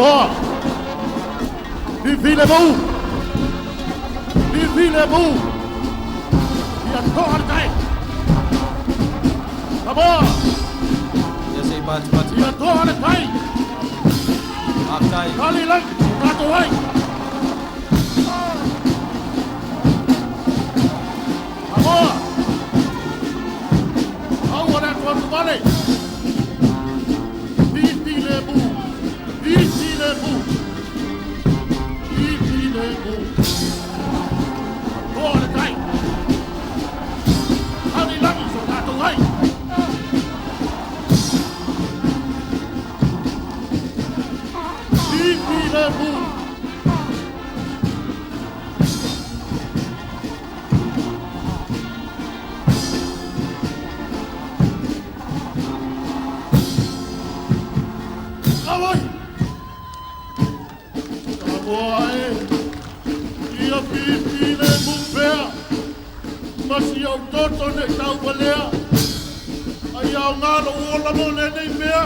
Samoa. Pulenu'u. Pulenu'u. Tuiātaga. Samoa. Ya say pat. Tuiātaga. Akai. Kali lang. Katuhay. Samoa. Awala tuan balik. Pulenu'u. Pulenu'u. Pulenu'u. Tuiātaga. Kali lang sa katuhay. Pulenu'u. Away. Samoa ia Pulenu'u pea. Masi au toto ne tau walea. Ai au ngalo ola mo nei mea.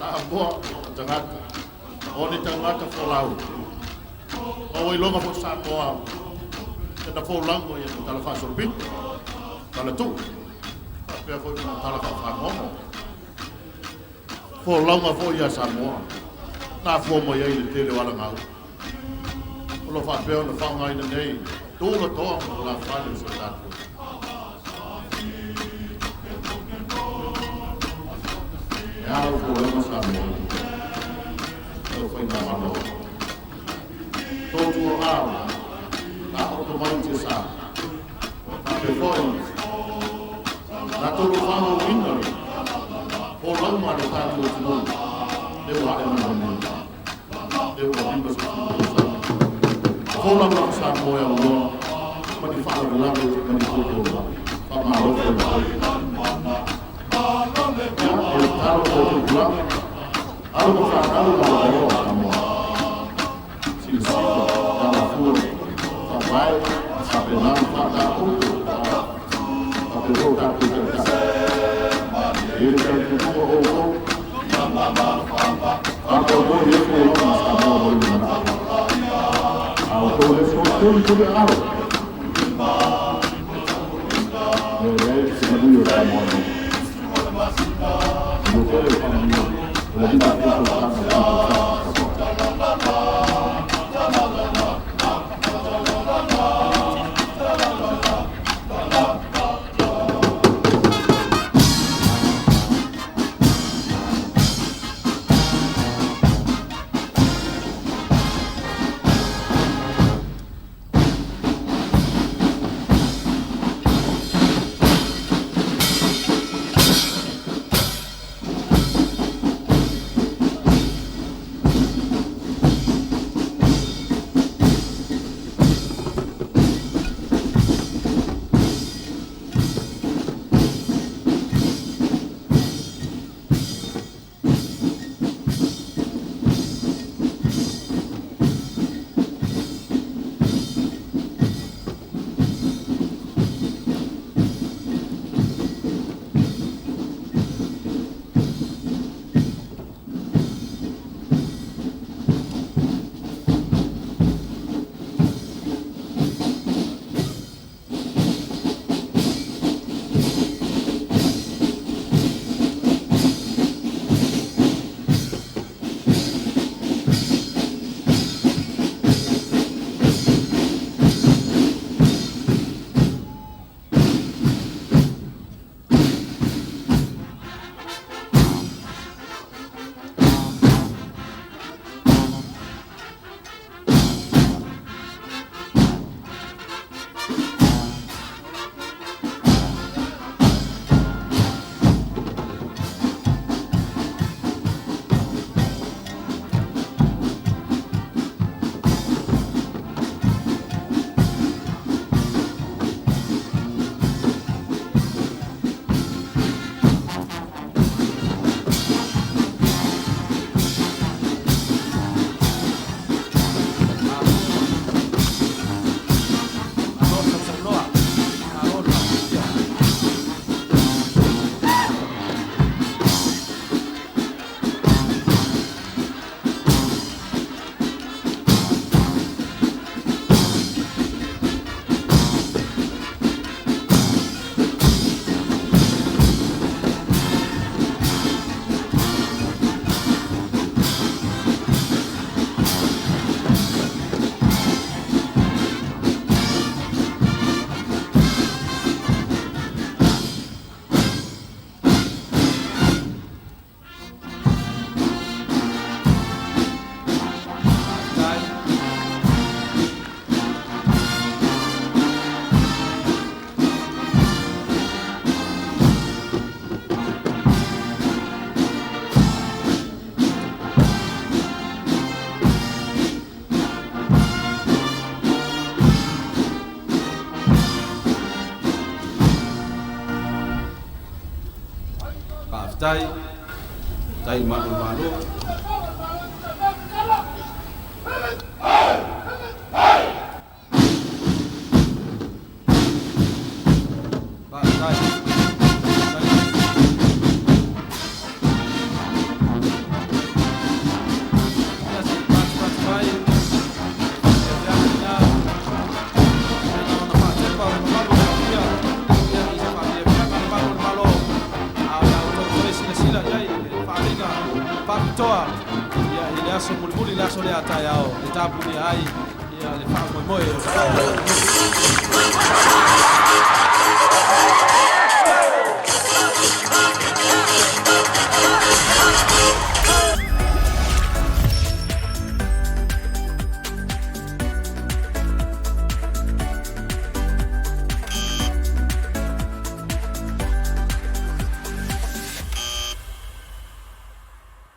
Sāmoa, tangata. O ni tangata wholau. O i longa po Sāmoa. Tena wholango i tala whasorbi. Tala tu. Pea fo i tala whangongo. Wholaunga fo i a Sāmoa. Nā fo mo i te tere wala ngau. Olo whapea na whaunga ina nei. Tūra toa mo la whane sa tātou. E hao ko e Sāmoa. Tau whai ngā wano. Tōtu o hao. Nā oto mai te sā. Nā te whoi. Nā tōru whao ina. O lauma no tātou o tino. Te wa e mana nei. Te wa himba sa tino. Kola ma Sāmoa o loa. Mani whao o lamu mani tōtu o loa. Whama roto o loa. E tāro tōtu o loa. Alo ma whānau ma o loa Sāmoa. Sina sika, tāna fua. Whawai, whapenau whātau. Whapero tātou tātou. E re tātou kua o o. Ako o e ko o ma Sāmoa o i mana. Ao ko e so tūri tūri ao. E rei, sina mui o Sāmoa no. Mo te e whanau. La vida es tai malu malu. toa ia ile aso muli le aso le ata yao le tapu ni ai ia le fa mo mo